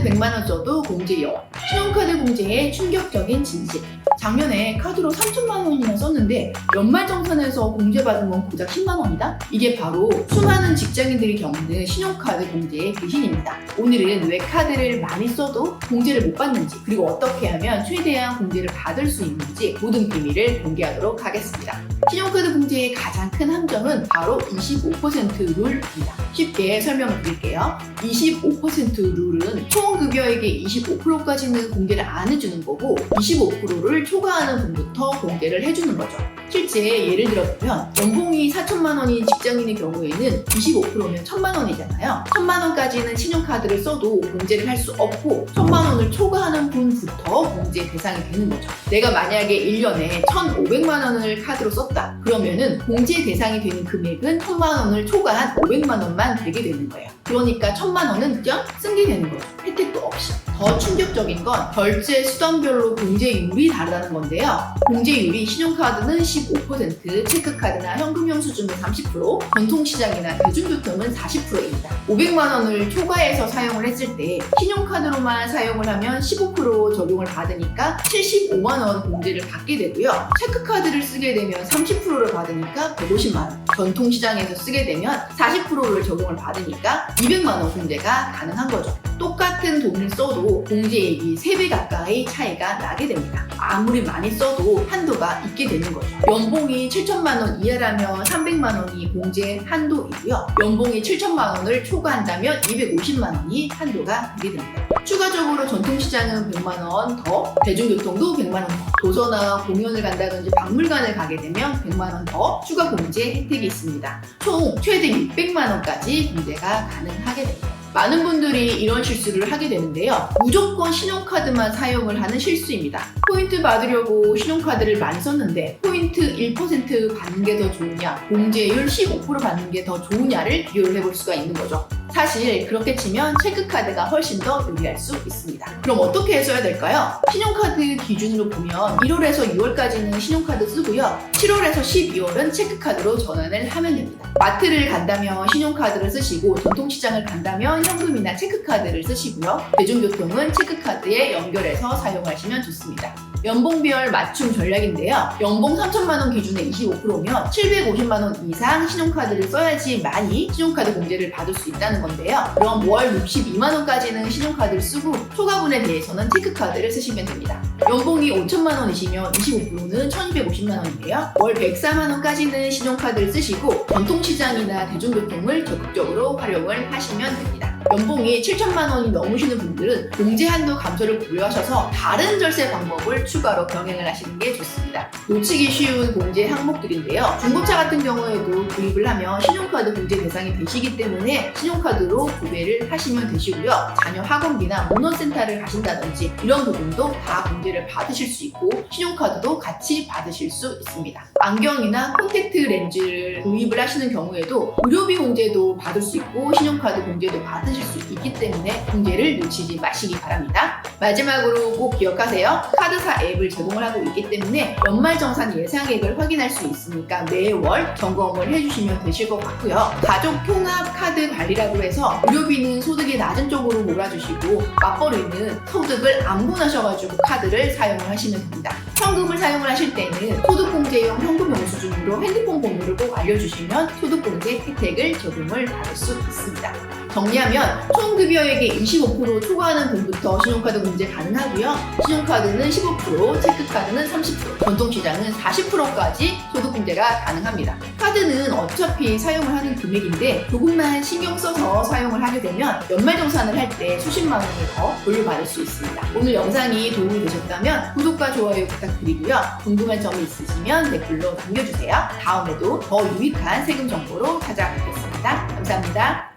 100만 원 써도 공제 여왕. 신용카드 공제의 충격적인 진실. 작년에 카드로 3천만 원이나 썼는데 연말정산에서 공제받은 건 고작 10만 원이다? 이게 바로 수많은 직장인들이 겪는 신용카드 공제의 배신입니다. 오늘은 왜 카드를 많이 써도 공제를 못 받는지, 그리고 어떻게 하면 최대한 공제를 받을 수 있는지 모든 비밀을 공개하도록 하겠습니다. 신용카드 공제의 가장 큰 함정은 바로 25% 룰입니다. 쉽게 설명을 드릴게요. 25% 룰은 총 급여액의 25%까지는 공제를 안 해주는 거고 25%를 초과하는 분부터 공제를 해주는 거죠. 실제 예를 들어보면 연봉이 4천만 원인 직장인의 경우에는 25%면 1천만 원이잖아요. 1천만 원까지는 신용카드를 써도 공제를 할 수 없고 1천만 원을 초과하는 분부터 공제 대상이 되는 거죠. 내가 만약에 1년에 1,500만 원을 카드로 썼다. 그러면은 공제 대상이 되는 금액은 1천만 원을 초과한 500만 원만 되게 되는 거예요. 그러니까 1천만 원은 그냥 쓴 게 되는 거죠. 혜택도 없이. 더 충격적인 건 결제 수단별로 공제율이 다르다는 건데요. 공제율이 신용카드는 15%, 체크카드나 현금형 수준은 30%, 전통시장이나 대중교통은 40%입니다. 500만 원을 초과해서 사용을 했을 때 신용카드로만 사용을 하면 15% 적용을 받으니까 75만 원 공제를 받게 되고요. 체크카드를 쓰게 되면 30%를 받으니까 150만 원, 전통시장에서 쓰게 되면 40%를 적용을 받으니까 200만 원 공제가 가능한 거죠. 똑같은 돈을 써도 공제액이 3배 가까이 차이가 나게 됩니다. 아무리 많이 써도 한도가 있게 되는 거죠. 연봉이 7천만 원 이하라면 300만 원이 공제 한도이고요. 연봉이 7천만 원을 초과한다면 250만 원이 한도가 되게 됩니다. 추가적으로 전통시장은 100만 원 더, 대중교통도 100만 원 더, 도서나 공연을 간다든지 박물관을 가게 되면 100만 원 더 추가 공제 혜택이 있습니다. 총 최대 600만 원까지 공제가 가능하게 됩니다. 많은 분들이 이런 실수를 하게 되는데요. 무조건 신용카드만 사용을 하는 실수입니다. 포인트 받으려고 신용카드를 많이 썼는데 포인트 1% 받는 게 더 좋으냐, 공제율 15% 받는 게 더 좋으냐를 비교를 해볼 수가 있는 거죠. 사실 그렇게 치면 체크카드가 훨씬 더 유리할 수 있습니다. 그럼 어떻게 써야 될까요? 신용카드 기준으로 보면 1월에서 6월까지는 신용카드 쓰고요. 7월에서 12월은 체크카드로 전환을 하면 됩니다. 마트를 간다면 신용카드를 쓰시고 전통시장을 간다면 현금이나 체크카드를 쓰시고요. 대중교통은 체크카드에 연결해서 사용하시면 좋습니다. 연봉별 맞춤 전략인데요. 연봉 3천만 원 기준의 25%면 750만 원 이상 신용카드를 써야지만이 신용카드 공제를 받을 수 있다는 건데요. 그럼 월 62만 원까지는 신용카드를 쓰고 초과분에 대해서는 체크카드를 쓰시면 됩니다. 연봉이 5천만 원이시면 25%는 1,250만 원인데요. 월 104만 원까지는 신용카드를 쓰시고 전통시장이나 대중교통을 적극적으로 활용을 하시면 됩니다. 연봉이 7천만 원이 넘으시는 분들은 공제 한도 감소를 고려하셔서 다른 절세 방법을 추가로 병행을 하시는 게 좋습니다. 놓치기 쉬운 공제 항목들인데요. 중고차 같은 경우에도 구입을 하면 신용카드 공제 대상이 되시기 때문에 신용카드로 구매를 하시면 되시고요. 자녀 학원비나 문화센터를 가신다든지 이런 부분도 다 공제를 받으실 수 있고 신용카드도 같이 받으실 수 있습니다. 안경이나 콘택트 렌즈를 구입을 하시는 경우에도 의료비 공제도 받을 수 있고 신용카드 공제도 받으실 수 있기 때문에 공제를 놓치지 마시기 바랍니다. 마지막으로 꼭 기억하세요. 카드사 앱을 제공을 하고 있기 때문에 연말정산 예상액을 확인할 수 있으니까 매월 점검을 해주시면 되실 것 같고요. 가족 통합 카드 관리라고 해서 의료비는 소득이 낮은 쪽으로 몰아주시고 맞벌이는 소득을 안 분하셔가지고 카드를 사용을 하시면 됩니다. 현금을 사용을 하실 때는 소득공제용 현금 영수증으로 핸드폰 번호를 꼭 알려주시면 소득공제 혜택을 적용을 받을 수 있습니다. 정리하면 총 급여액의 25% 초과하는 분부터 신용카드 공제 가능하고요. 신용카드는 15%, 체크카드는 30%, 전통시장은 40%까지 소득공제가 가능합니다. 카드는 어차피 사용을 하는 금액인데 조금만 신경 써서 사용을 하게 되면 연말정산을 할 때 수십만 원을 더 돌려받을 수 있습니다. 오늘 영상이 도움이 되셨다면 구독과 좋아요 부탁드리고요. 궁금한 점이 있으시면 댓글로 남겨주세요. 다음에도 더 유익한 세금 정보로 찾아뵙겠습니다. 감사합니다.